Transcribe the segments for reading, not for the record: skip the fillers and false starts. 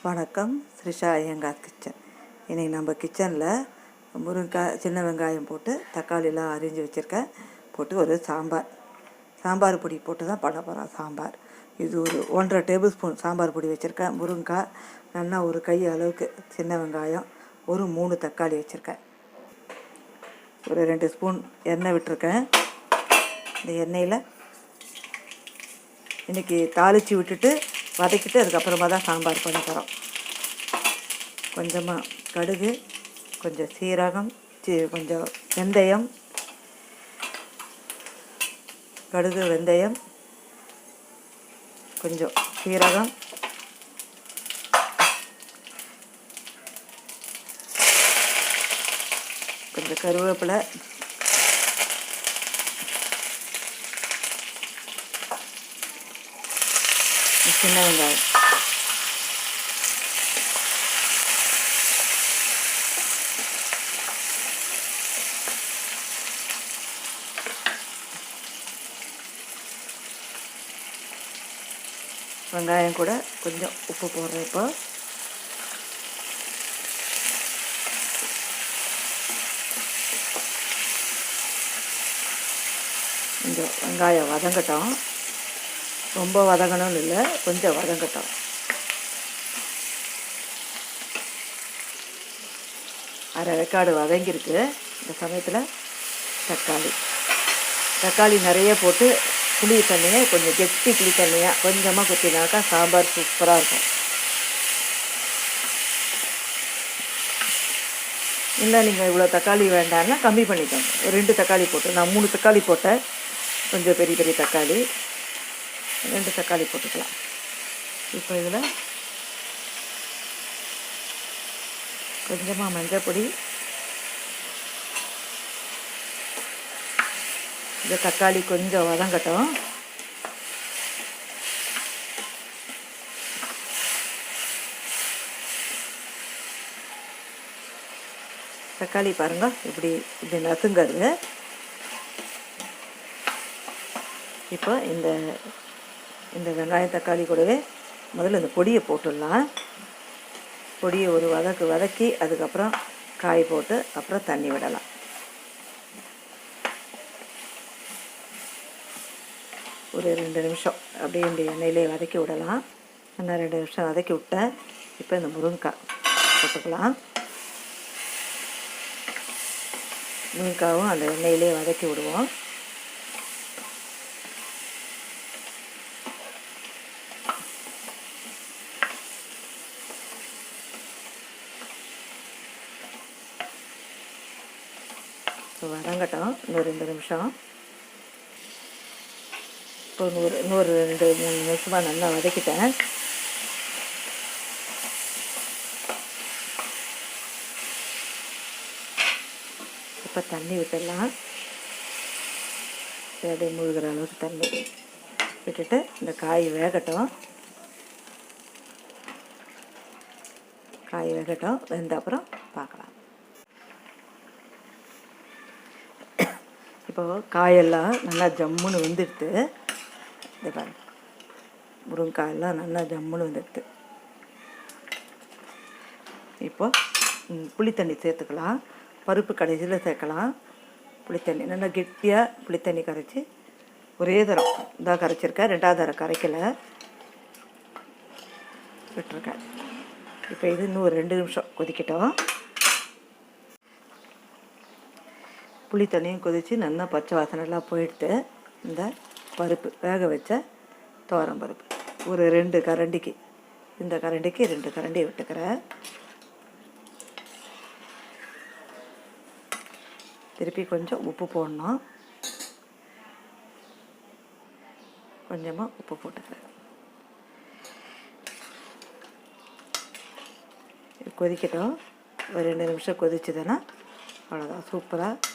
வணக்கம். ஸ்ரிஷா ஐயங்கார் கிச்சன். இன்றைக்கி நம்ம கிச்சனில் முருங்கைக்காய், சின்ன வெங்காயம் போட்டு தக்காளிலாம் அரிஞ்சு வச்சுருக்கேன். போட்டு ஒரு சாம்பார் பொடி போட்டு தான் பண்ண போகிறோம். சாம்பார் இது ஒரு 1.5 டேபிள் ஸ்பூன் சாம்பார் பொடி வச்சுருக்கேன். முருங்கைக்காய் நல்லா ஒரு கை அளவுக்கு, சின்ன வெங்காயம் ஒரு 3 தக்காளி வச்சுருக்கேன். ஒரு 2 ஸ்பூன் எண்ணெய் விட்டுருக்கேன். இந்த எண்ணெயில் இன்றைக்கி தாளித்து விட்டுட்டு வதக்கிட்டு அதுக்கப்புறமா தான் சாம்பார் பண்ண போகிறோம். கொஞ்சமாக கடுகு, கொஞ்சம் சீரகம், கொஞ்சம் வெந்தயம், கடுகு வெந்தயம், கொஞ்சம் சீரகம், கொஞ்சம் கருவேப்பிலை, சின்ன வெங்காயம், வெங்காயம் கூட கொஞ்சம் உப்பு போடுறேன். இப்போ கொஞ்சம் வெங்காயம் வதங்கட்டும். ரொம்ப வதங்கணும்னு இல்லை, கொஞ்சம் வதங்கட்டும். அரை வெக்காடு வதங்கியிருக்கு. இந்த சமயத்தில் தக்காளி நிறைய போட்டு புளி தண்ணியை கொஞ்சம் கெட்டி புளி தண்ணியாக கொஞ்சமாக குத்தினாக்கா சாம்பார் சூப்பராக இருக்கும். இல்லை நீங்கள் இவ்வளோ தக்காளி வேண்டாம்னா கம்மி பண்ணிக்கோங்க. ஒரு 2 தக்காளி போட்டு, நான் 3 தக்காளி போட்டேன். கொஞ்சம் பெரிய பெரிய தக்காளி, 2 தக்காளி போட்டுக்கலாம். இப்போ இதில் கொஞ்சமாக மஞ்சள் பொடி, இந்த தக்காளி கொஞ்சம் வதங்கட்டும். தக்காளி பாருங்க இப்படி நசுங்கிறது. இப்போ இந்த வெங்காயம் தக்காளி கூடவே முதல்ல இந்த பொடியை போட்டுடலாம். பொடியை ஒரு வதக்கி அதுக்கப்புறம் காய் போட்டு அப்புறம் தண்ணி விடலாம். ஒரு 2 நிமிஷம் அப்படியே இந்த எண்ணெயிலே வதக்கி விடலாம். நான் 2 நிமிஷம் வதக்கி விட்டேன். இப்போ இந்த முருங்கைக்காய் போட்டுக்கலாம். முருங்கைக்காவும் அந்த எண்ணெயிலே வதக்கி விடுவோம். வதங்கட்டும் இன்னொரு 2 நிமிஷம். இப்போ இன்னொரு 2-3 நிமிஷமாக நல்லா வதக்கிட்டேன். இப்போ தண்ணி விட்டுடலாம். அப்படியே முழுகிற அளவுக்கு தண்ணி விட்டுட்டு இந்த காய் வேகட்டும். வெந்த அப்புறம் பார்க்கலாம். இப்போ காயெல்லாம் நல்லா ஜம்முன்னு வெந்துடுது. இதை பாருங்க, முருங்கைக்காயெல்லாம் நல்லா ஜம்முன்னு வந்துடுது. இப்போ புளித்தண்ணி சேர்த்துக்கலாம். பருப்பு கடைசியில் சேர்க்கலாம். புளித்தண்ணி நல்லா கெட்டியாக புளித்தண்ணி கரைச்சி ஒரே தரம் இதாக கரைச்சிருக்கேன். 2வது தரம் கரைக்கலை விட்டுருக்கேன். இப்போ இது இன்னும் ஒரு 2 நிமிஷம் கொதிக்கட்டும். புளி தண்ணியும் கொதித்து நல்லா பச்சை வாசனைலாம் போயிடுத்து. இந்த பருப்பு வேக வச்ச துவரம் பருப்பு ஒரு 2 கரண்டிக்கு, இந்த கரண்டிக்கு 2 கரண்டி விட்டுக்கிறேன். திருப்பி கொஞ்சம் உப்பு போடணும். கொஞ்சமாக உப்பு போட்டுக்கிறேன். கொதிக்கட்டும். ஒரு 2 நிமிஷம் கொதிச்சுதுன்னா அவ்வளோதான். சூப்பராக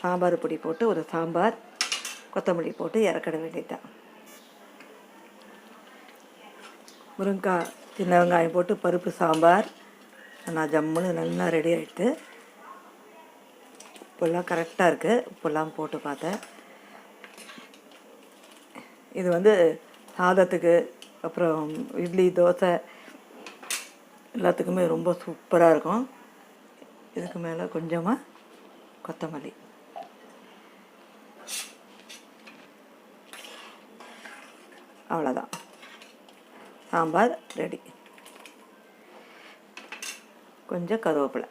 சாம்பார் பொடி போட்டு ஒரு சாம்பார், கொத்தமல்லி போட்டு இறக்கிட வேண்டியதுதான். முருங்கைக்காய், சின்ன வெங்காயம் போட்டு பருப்பு சாம்பார் நான் ஜம்முன்னு நல்லா ரெடி ஆகிடுது. உப்பெல்லாம் கரெக்டாக இருக்குது. உப்பெல்லாம் போட்டு பார்த்தேன். இது சாதத்துக்கு அப்புறம் இட்லி, தோசை எல்லாத்துக்குமே ரொம்ப சூப்பராக இருக்கும். இதுக்கு மேலே கொஞ்சமாக கொத்தமல்லி. அவ்வளோதான், சாம்பார் ரெடி. கொஞ்சம் கருவேப்பிலை.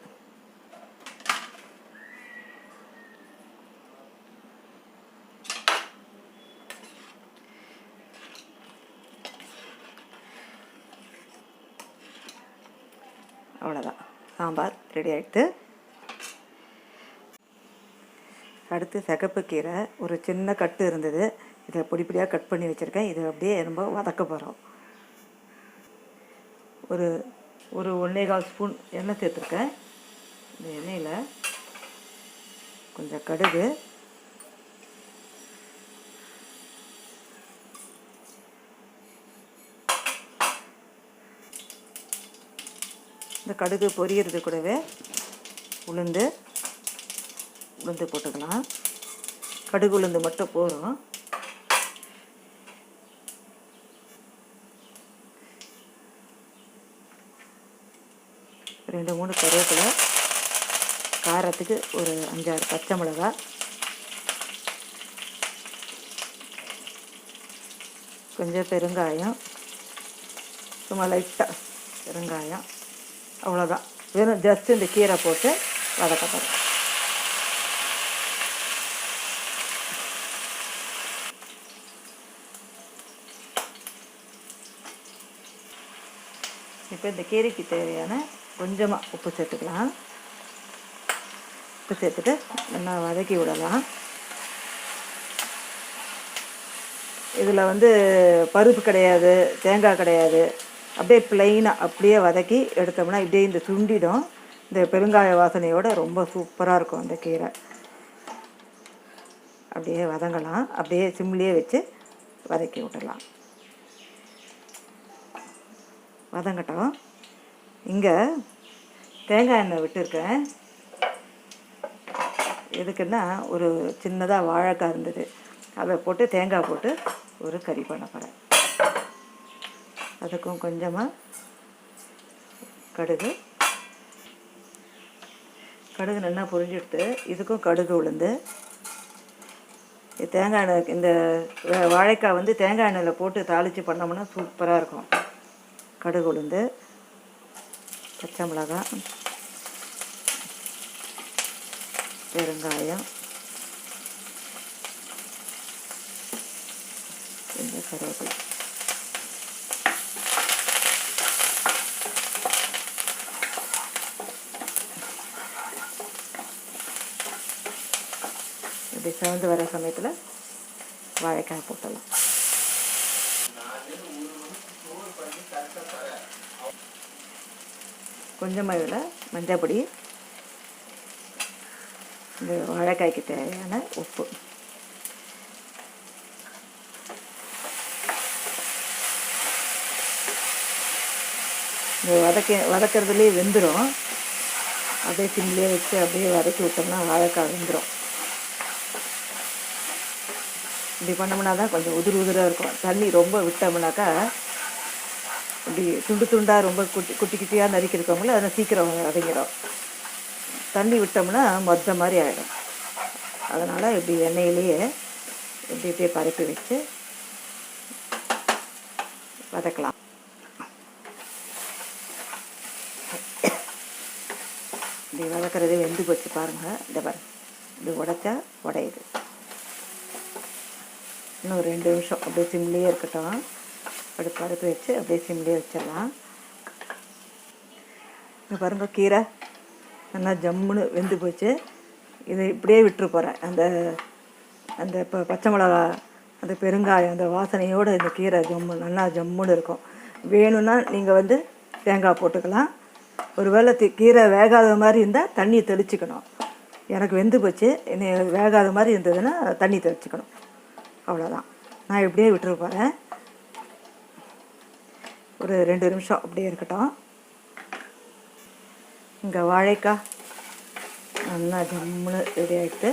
அவ்வளோதான், சாம்பார் ரெடி ஆகிடுது. அடுத்து சிகப்பு கீரை ஒரு சின்ன கட்டு இருந்தது, இதை பொடி பொடியாக கட் பண்ணி வச்சுருக்கேன். இதை அப்படியே ரொம்ப வதக்க போகிறோம். ஒரு 1.25 ஸ்பூன் எண்ணெய் சேர்த்துருக்கேன். இந்த எண்ணெயில் கொஞ்சம் கடுகு, இந்த கடுகு பொரியிறது கூடவே உளுந்து போட்டுக்கலாம். கடுகு உளுந்து மட்டும் போதும். ரெண்டு மூணு கருவேப்பிலை, காரத்துக்கு ஒரு 5-6 பச்சை மிளகாய், கொஞ்சம் பெருங்காயம், சும்மா லைட்டாக பெருங்காயம். அவ்வளோதான், வெறும் ஜஸ்ட் இந்த கீரை போட்டு வதக்க போகிறோம். இப்போ இந்த கீரைக்கு தேவையான கொஞ்சமாக உப்பு சேர்த்துக்கலாம். உப்பு சேர்த்துட்டு நல்லா வதக்கி விடலாம். இதில் வந்து பருப்பு கிடையாது, தேங்காய் கிடையாது, அப்படியே ப்ளைனாக அப்படியே வதக்கி எடுத்தோம்னா இப்படியே இந்த சுண்டிடும். இந்த பெருங்காய வாசனையோடு ரொம்ப சூப்பராக இருக்கும் அந்த கீரை. அப்படியே வதங்கலாம், அப்படியே சிம்லேயே வச்சு வதக்கி விட்டுடலாம். வதங்கட்டும். இங்கே தேங்காய் எண்ணெய் விட்டுருக்கேன். எதுக்குன்னா ஒரு சின்னதாக வாழைக்காய் இருந்தது, அதை போட்டு தேங்காய் போட்டு ஒரு கறி பண்ண போகிறேன். அதுக்கும் கொஞ்சமாக கடுகு நல்லா பொரிஞ்சிடுத்து. இதுக்கும் கடுகு உளுந்து, தேங்காய் எண்ணெய், இந்த வாழைக்காய் வந்து தேங்காய் எண்ணெயில் போட்டு தாளித்து பண்ணோம்னா சூப்பராக இருக்கும். கடுகு உளுந்து, பச்சை மிளகாய், பெருங்காயம், கொஞ்சம் கருவேப்பிலை. இப்படி சிவந்து வர சமயத்தில் வாழைக்காய் போட்டலாம். கொஞ்சமாக இதில் மஞ்சள் பொடி, இந்த வாழைக்காய்க்கு தேவையான உப்பு, இந்த வதக்கிறதுலேயே வெந்துடும். அப்படியே சிம்லேயே வச்சு அப்படியே வதக்கி விட்டோம்னா வாழைக்காய் வெந்துடும். இப்படி பண்ணோம்னா தான் கொஞ்சம் உதிராக இருக்கும். தண்ணி ரொம்ப விட்டோம்னாக்கா இப்படி துண்டாக ரொம்ப குட்டியாக நறுக்கிருக்கவங்கள அதை சீக்கிரம் வதங்கிடும். தண்ணி விட்டோம்னா மொத்த மாதிரி ஆகிடும். அதனால் இப்படி எண்ணெயிலேயே இப்படியே பரப்பி வச்சு வதக்கலாம். இப்படி வதக்கிறதே வெந்து போச்சு பாருங்கள். இந்த பாருங்க, இது உடைச்சா உடையுது. இன்னும் 2 நிமிஷம் அப்படியே சிம்லேயே இருக்கட்டும். அப்படி பருப்பு வச்சு அப்படியே சிம்லேயே வச்சிடலாம். இங்கே பாருங்க, கீரை நல்லா ஜம்முன்னு வெந்து போச்சு. இதை இப்படியே விட்டுரு போகிறேன். அந்த இப்போ பச்சை மிளகா, அந்த பெருங்காயம், அந்த வாசனையோடு இந்த கீரை நல்லா ஜம்முன்னு இருக்கும். வேணும்னா நீங்கள் வந்து தேங்காய் போட்டுக்கலாம். ஒருவேளை கீரை வேகாத மாதிரி இருந்தால் தண்ணியை தெளிச்சிக்கணும். எனக்கு வெந்து போச்சு, வேகாத மாதிரி இருந்ததுன்னா தண்ணி தெளிச்சிக்கணும். அவ்வளோதான். நான் இப்படியே விட்டுரு போகிறேன். ஒரு 2 நிமிஷம் அப்படியே இருக்கட்டும். இங்கே வாழைக்காய் நல்லா ஜம்முன்னு ரெடி ஆகிட்டு,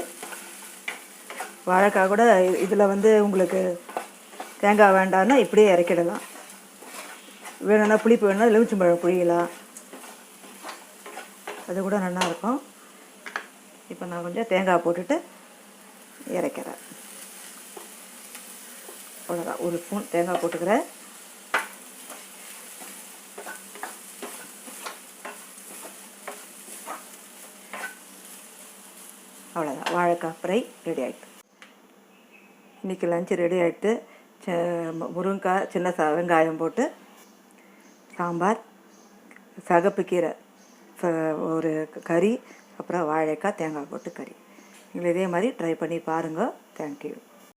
வாழைக்காய் கூட இதில் வந்து உங்களுக்கு தேங்காய் வேண்டாம்னா இப்படியே இறக்கிடலாம். வேணும்னா புளிப்பு வேணும்னா எலுமிச்சம்பழம் புளியலாம், அது கூட நல்லாயிருக்கும். இப்போ நான் கொஞ்சம் தேங்காய் போட்டுட்டு இறக்கிறேன். அவ்வளோதான், ஒரு ஸ்பூன் தேங்காய் போட்டுக்கிறேன். அவ்வளோதான், வாழைக்காய் ஃப்ரை ரெடி ஆகிட்டு. இன்றைக்கி லஞ்சு ரெடி ஆகிட்டு. முருங்கைக்காய் சின்ன வெங்காயம் போட்டு சாம்பார், சகப்பு கீரை, ஒரு கறி, அப்புறம் வாழைக்காய் தேங்காய் போட்டு கறி. நீங்கள் இதே மாதிரி ட்ரை பண்ணி பாருங்கள். தேங்க்யூ.